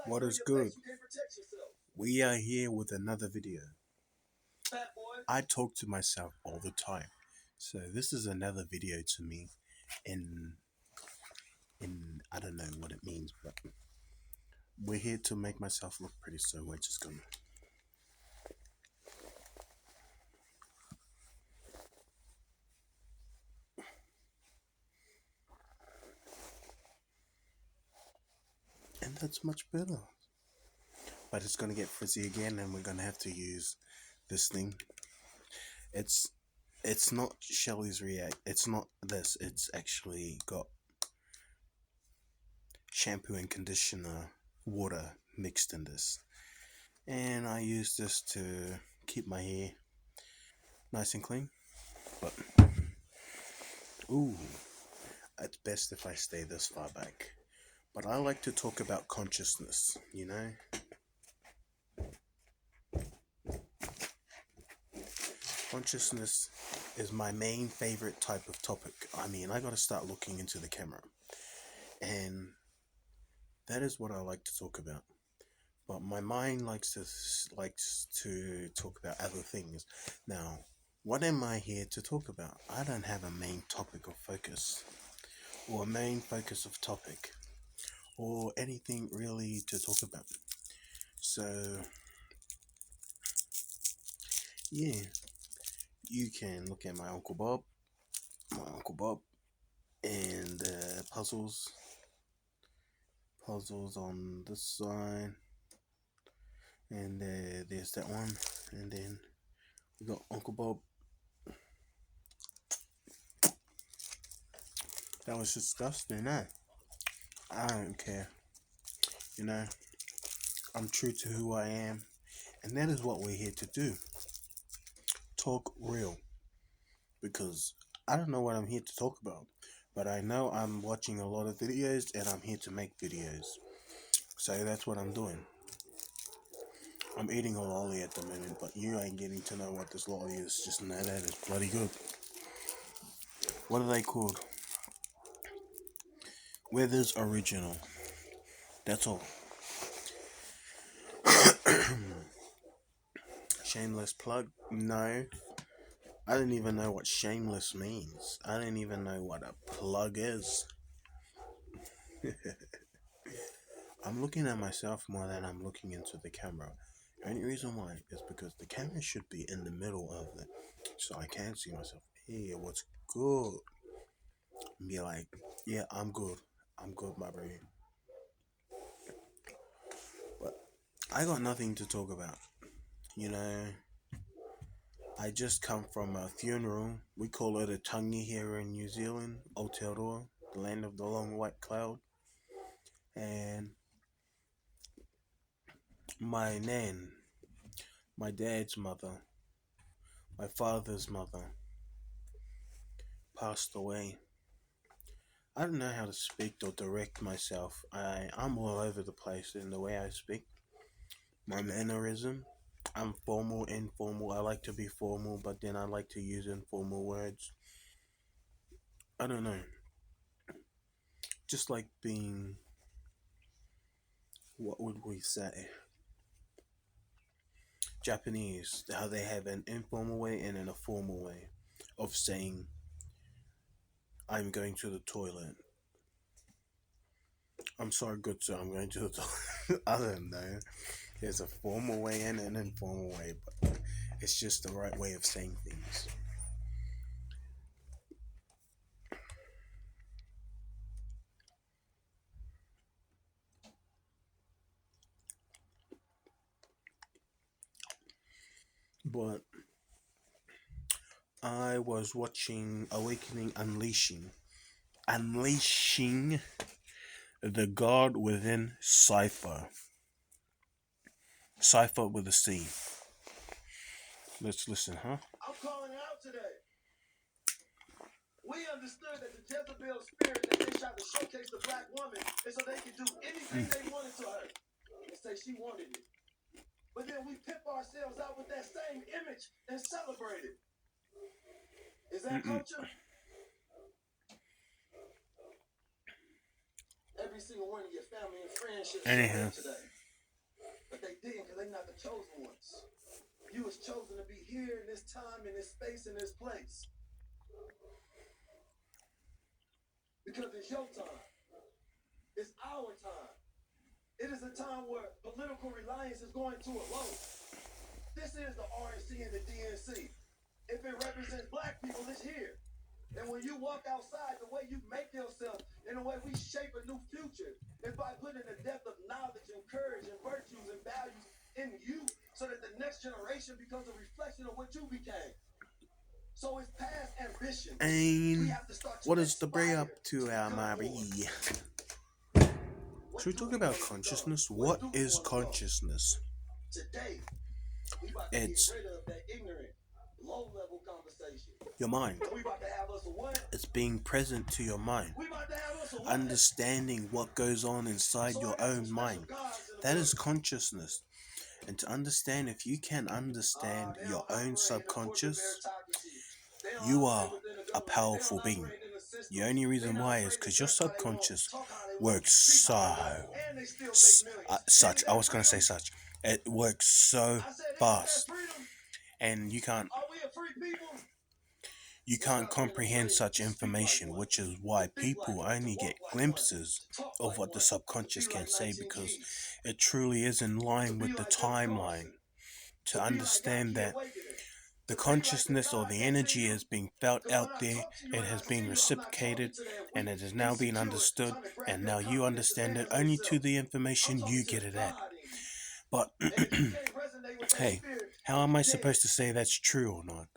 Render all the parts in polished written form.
What is good? We are here with another video. I talk to myself all the time, so this is another video to me. In I don't know what it means, but we're here to make myself look pretty. So we're just gonna. And that's much better. But it's gonna get frizzy again, and we're gonna have to use this thing. It's not Shelly's React. It's not this. It's actually got shampoo and conditioner water mixed in this, and I use this to keep my hair nice and clean. But ooh, it's best if I stay this far back. But I like to talk about consciousness, you know. Consciousness is my main favorite type of topic. I mean, I gotta start looking into the camera, and that is what I like to talk about. But my mind likes to talk about other things. Now, what am I here to talk about? I don't have a main topic of focus, or a main focus of topic, or anything really to talk about. So, yeah, you can look at my Uncle Bob, and puzzles on this side, and there's that one, and then we got Uncle Bob. That was disgusting, eh? I don't care. You know, I'm true to who I am, and that is what we're here to do. Talk real. Because I don't know what I'm here to talk about, but I know I'm watching a lot of videos, and I'm here to make videos. So that's what I'm doing. I'm eating a lolly at the moment, but you ain't getting to know what this lolly is. Just know that it's bloody good. What are they called? Weather's Original. That's all. Shameless plug? No. I don't even know what shameless means. I don't even know what a plug is. I'm looking at myself more than I'm looking into the camera. The only reason why is because the camera should be in the middle of it, so I can see myself. Hey, what's good? And be like, yeah, I'm good. I'm good, my bro. But I got nothing to talk about. You know, I just come from a funeral. We call it a tangi here in New Zealand, Aotearoa, the land of the long white cloud. And my nan, my dad's mother, my father's mother, passed away. I don't know how to speak or direct myself. I'm all over the place in the way I speak. My mannerism, I'm formal, informal. I like to be formal, but then I like to use informal words. I don't know. Just like being, what would we say? Japanese, how they have an informal way and a formal way of saying, I'm going to the toilet. I'm sorry, good sir, I'm going to the toilet. I don't know. There's a formal way and an informal way, but it's just the right way of saying things. But I was watching Awakening Unleashing the God Within Cypher. Cypher with a C. Let's listen, huh? I'm calling out today. We understood that the Jezebel spirit that they tried to showcase the black woman is so they could do anything they wanted to her and say she wanted it. But then we pimp ourselves out with that same image and celebrate it. Is that culture? Every single one of your family and friends Anyhow, but they didn't because they're not the chosen ones. You was chosen to be here in this time, in this space, in this place. Because it's your time. It's our time. It is a time where political reliance is going to a low. This is the RNC and the DNC. If it represents black people, it's here. And when you walk outside, the way you make yourself and the way we shape a new future is by putting a depth of knowledge and courage and virtues and values in you so that the next generation becomes a reflection of what you became. So it's past ambition. and what is the bring up to our Mari? Should we talk about consciousness? What is consciousness? Today, we about to It's get rid of that ignorant, low-level conversation. your mind. We about to have us a what? It's being present to your mind. We about to have us a what? Understanding what goes on inside your own mind. That is consciousness. And to understand, if you can understand your own subconscious, you are a powerful being. The only reason why is because your subconscious works it works so fast, and you can't comprehend such information, which is why people only get glimpses of what the subconscious can say, because it truly is in line with the timeline. To understand that the consciousness or the energy is being felt out there, it has been reciprocated, and it is now being understood, and now you understand it only to the information you get it at. But hey, how am I supposed to say that's true or not?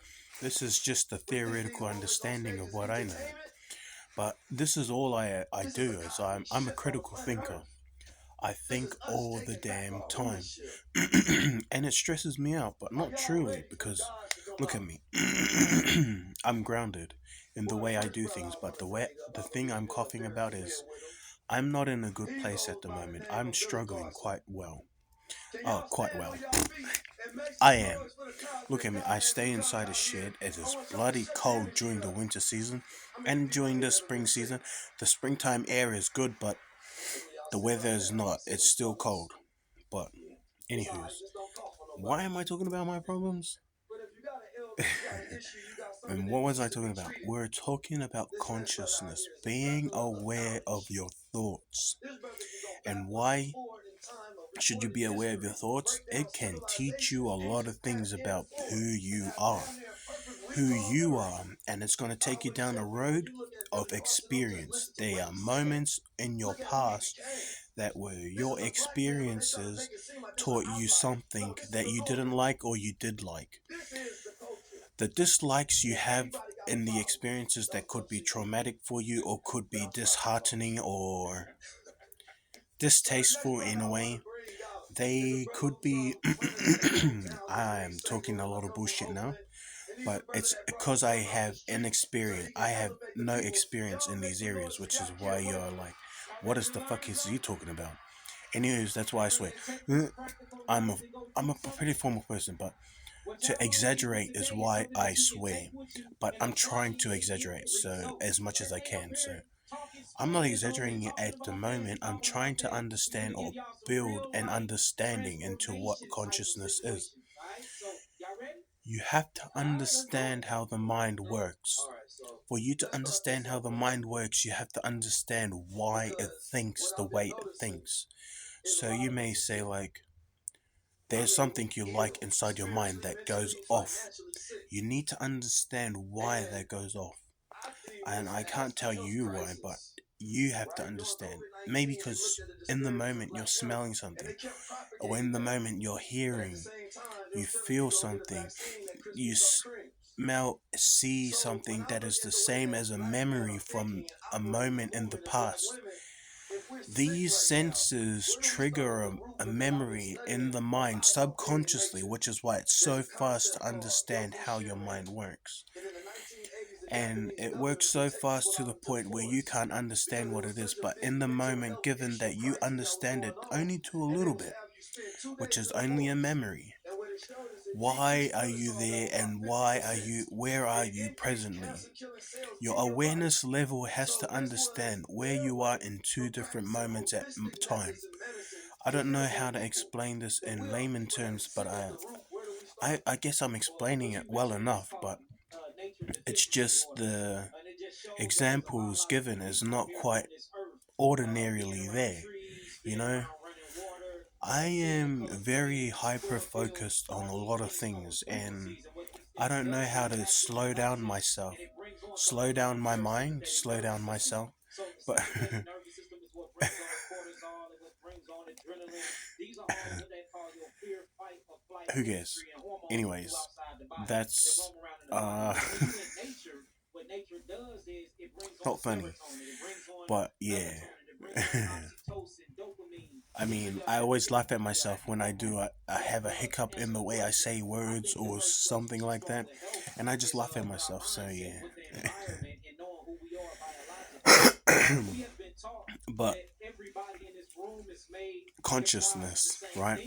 This is just a theoretical understanding of what I know. But this is all I do, is I'm a critical thinker. I think all the damn time. And it stresses me out, but not truly, because look at me. I'm grounded in the way I do things, but the thing I'm coughing about is I'm not in a good place at the moment. I'm struggling quite well. Quite well. I am. Look at me, I stay inside a shed. It is bloody cold during the winter season, and during the spring season. The springtime air is good, but the weather is not. It's still cold. But, anywho's, why am I talking about my problems? And what was I talking about? We're talking about consciousness, being aware of your thoughts. And why should you be aware of your thoughts? It can teach you a lot of things about who you are. And it's going to take you down a road of experience. There are moments in your past that were your experiences taught you something that you didn't like or you did like. The dislikes you have in the experiences that could be traumatic for you, or could be disheartening or distasteful in a way. They could be I'm talking a lot of bullshit now, but it's because I have inexperience. I have no experience in these areas, which is why you're like, what is the fuck is he talking about? Anyways, that's why I swear. I'm a pretty formal person, but to exaggerate is why I swear. But I'm trying to exaggerate so as much as I can. So I'm not exaggerating it at the moment. I'm trying to understand or build an understanding into what consciousness is. You have to understand how the mind works. For you to understand how the mind works, you have to understand why it thinks the way it thinks. So you may say, like, there's something you like inside your mind that goes off. You need to understand why that goes off. And I can't tell you why, but you have to understand. Maybe because in the moment you're smelling something, or in the moment you're hearing, you feel something, you see something that is the same as a memory from a moment in the past. These senses trigger a memory in the mind subconsciously, which is why it's so fast to understand how your mind works. And it works so fast to the point where you can't understand what it is, but in the moment, given that you understand it only to a little bit, which is only a memory, Why are you there, and where are you presently? Your awareness level has to understand where you are in two different moments at time. I don't know how to explain this in layman terms, but I guess I'm explaining it well enough, but it's just the examples given is not quite ordinarily there. You know, I am very hyper focused on a lot of things, and I don't know how to slow down myself, slow down my mind, slow down myself. But who cares? Anyways, that's uh not funny, but yeah. I mean, I always laugh at myself when I have a hiccup in the way I say words or something like that, and I just laugh at myself. So yeah. But consciousness, right?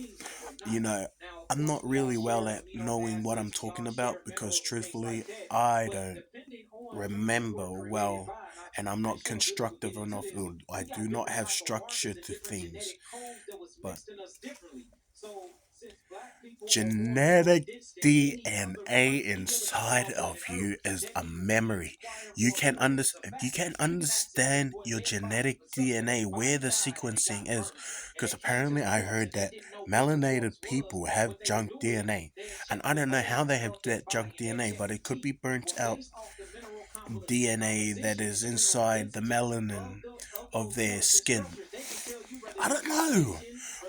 You know, I'm not really well at knowing what I'm talking about because truthfully, I don't remember well, and I'm not constructive enough. I do not have structure to things. But genetic DNA inside of you is a memory. You can understand your genetic DNA, where the sequencing is, because apparently I heard that melanated people have junk DNA, and I don't know how they have that junk DNA, but it could be burnt out DNA that is inside the melanin of their skin. I don't know,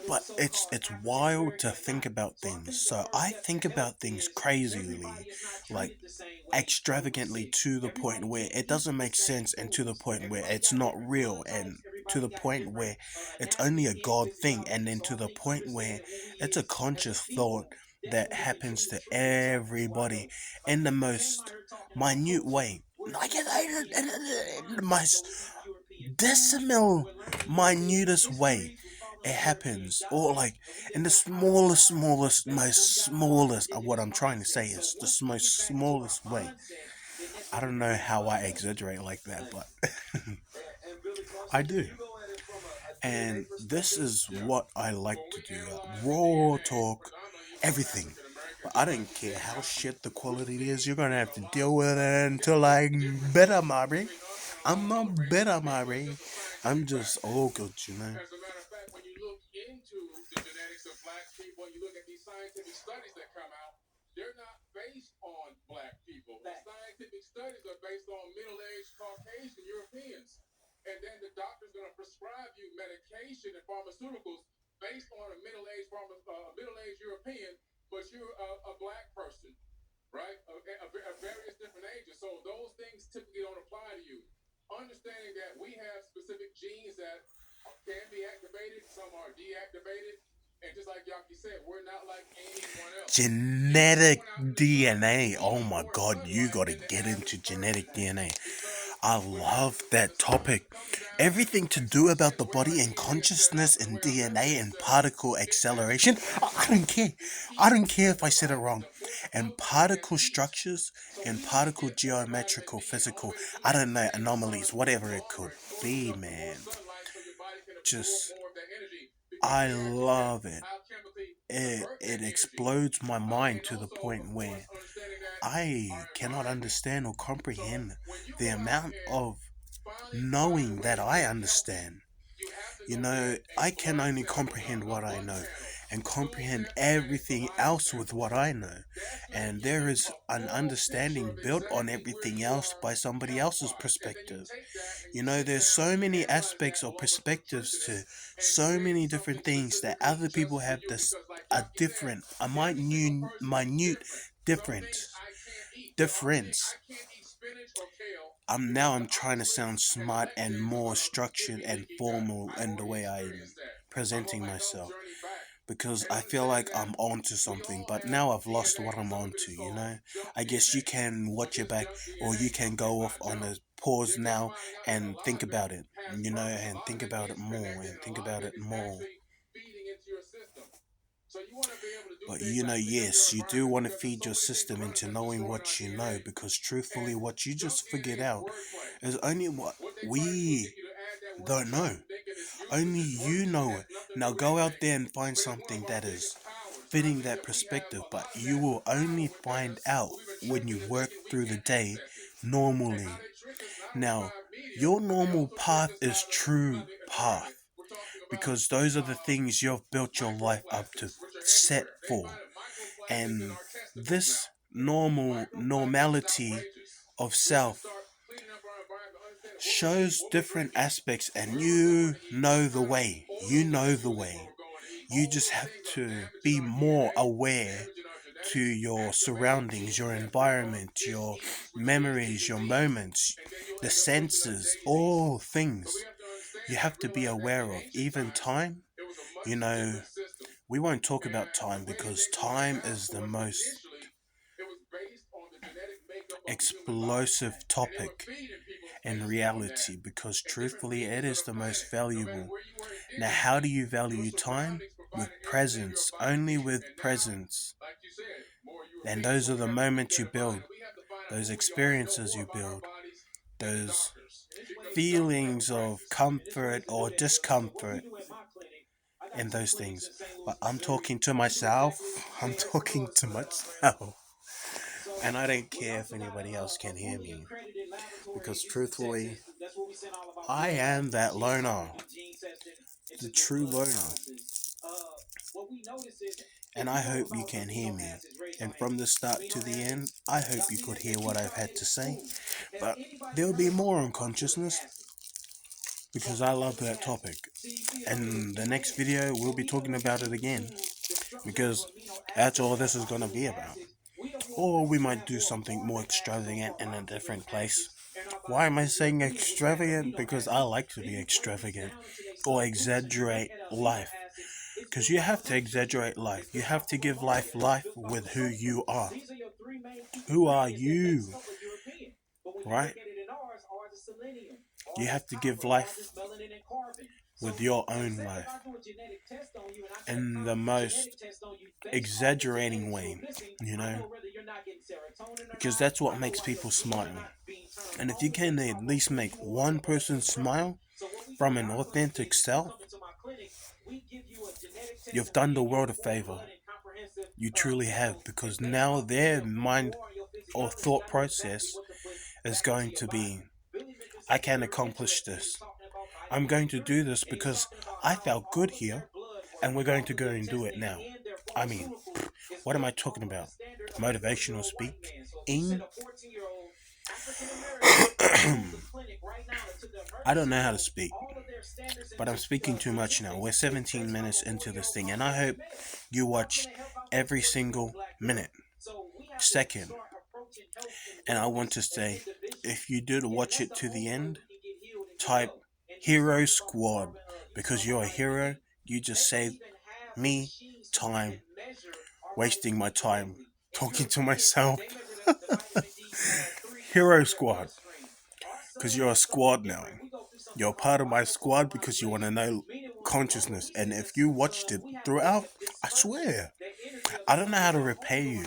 but it's wild to think about things. So I think about things crazily, like extravagantly, to the point where it doesn't make sense, and to the point where it's not real, and to the point where it's only a God thing, and then to the point where it's a conscious thought that happens to everybody in the most minute way. Like in the most decimal minutest way it happens, or like in the most smallest of what I'm trying to say is the most smallest way. I don't know how I exaggerate like that, but I do. And this is what I like to do, raw talk, everything. But I don't care how shit the quality is, you're gonna have to deal with it until I better, Mari. I'm not better, Mari. I'm just all good, you know. As a matter of fact, when you look into the genetics of black people and you look at these scientific studies that come out, they're not based on black people. The scientific studies are based on middle-aged Caucasian Europeans. And then the doctor's going to prescribe you medication and pharmaceuticals based on a middle-aged European, but you're a black person, right? Of various different ages. So those things typically don't apply to you. Understanding that we have specific genes that can be activated, some are deactivated, and just like Yaki said, we're not like anyone else. Genetic DNA. Oh my God, you gotta get into genetic DNA. I love that topic. Everything to do about the body and consciousness and DNA and particle acceleration. I don't care. I don't care if I said it wrong. And particle structures and particle geometrical physical, I don't know, anomalies, whatever it could be, man. Just, I love it. It explodes my mind to the point where I cannot understand or comprehend the amount of knowing that I understand. You know, I can only comprehend what I know and comprehend everything else with what I know. And there is an understanding built on everything else by somebody else's perspective. You know, there's so many aspects or perspectives to so many different things that other people have this a minute difference. I'm trying to sound smart and more structured and formal in the way I'm presenting myself, because I feel like I'm onto something, but now I've lost what I'm onto, you know? I guess you can watch it back, or you can go off on a pause now and think about it, you know, and think about it more and think about it more. But yes, you do want to feed your system into knowing what you know, because truthfully, what you just figured out is only what we don't know. Only you know it. Now go out there and find something that is fitting that perspective, but you will only find out when you work through the day normally. Now, your normal path is true path, because those are the things you've built your life up to set for. And this normality of self shows different aspects, and you know the way. You just have to be more aware to your surroundings, your environment, your memories, your moments, the senses, all things you have to be aware of. Even time, we won't talk about time, because time is the most explosive topic in reality, because truthfully it is the most valuable. Now, how do you value time? With presence, only with presence. And those are the moments you build, those experiences you build, those feelings of comfort or discomfort, and those things. But I'm talking to myself. And I don't care if anybody else can hear me, because truthfully, I am that loner, the true loner. And I hope you can hear me. And from the start to the end, I hope you could hear what I've had to say. But there'll be more on consciousness, because I love that topic. And the next video, we'll be talking about it again, because that's all this is going to be about. Or we might do something more extravagant in a different place. Why am I saying extravagant? Because I like to be extravagant, or exaggerate life. Because you have to exaggerate life. You have to give life with who you are. Who are you? Right? You have to give life with your own life in the most exaggerating way, because that's what makes people smile. And if you can at least make one person smile from an authentic self, you've done the world a favor. You truly have, because now their mind or thought process is going to be, I can accomplish this. I'm going to do this because I felt good here, and we're going to go and do it now. I mean, what am I talking about? Motivational speaking? I don't know how to speak, but I'm speaking too much now. We're 17 minutes into this thing, and I hope you watched every single minute, second. And I want to say, if you did watch it to the end, type Hero Squad, because you're a hero. You just saved me time, wasting my time talking to myself. Hero Squad, because you're a squad now. You're part of my squad because you want to know consciousness. And if you watched it throughout, I swear, I don't know how to repay you,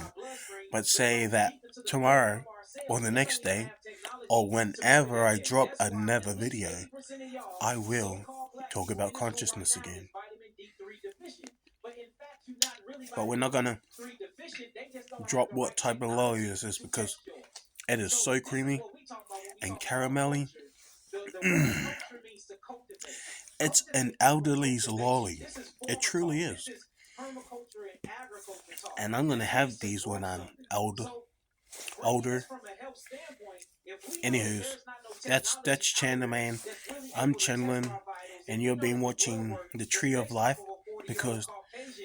but say that tomorrow or the next day, or whenever I drop another video, I will talk about consciousness again. But we're not gonna drop what type of lolly this is, because it is so creamy and caramelly. It's an elderly's lolly. It truly is. And I'm gonna have these when I'm older. Anywho, that's Chandler Man. I'm Chandlin, and you've been watching the Tree of Life, because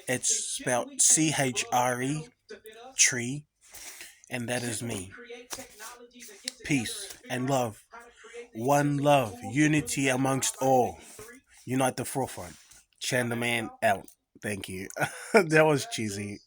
it's spelled CHRE, tree, and that is me. Peace and love. One love, unity amongst all. Unite the forefront. Chandler Man out. Thank you. That was cheesy.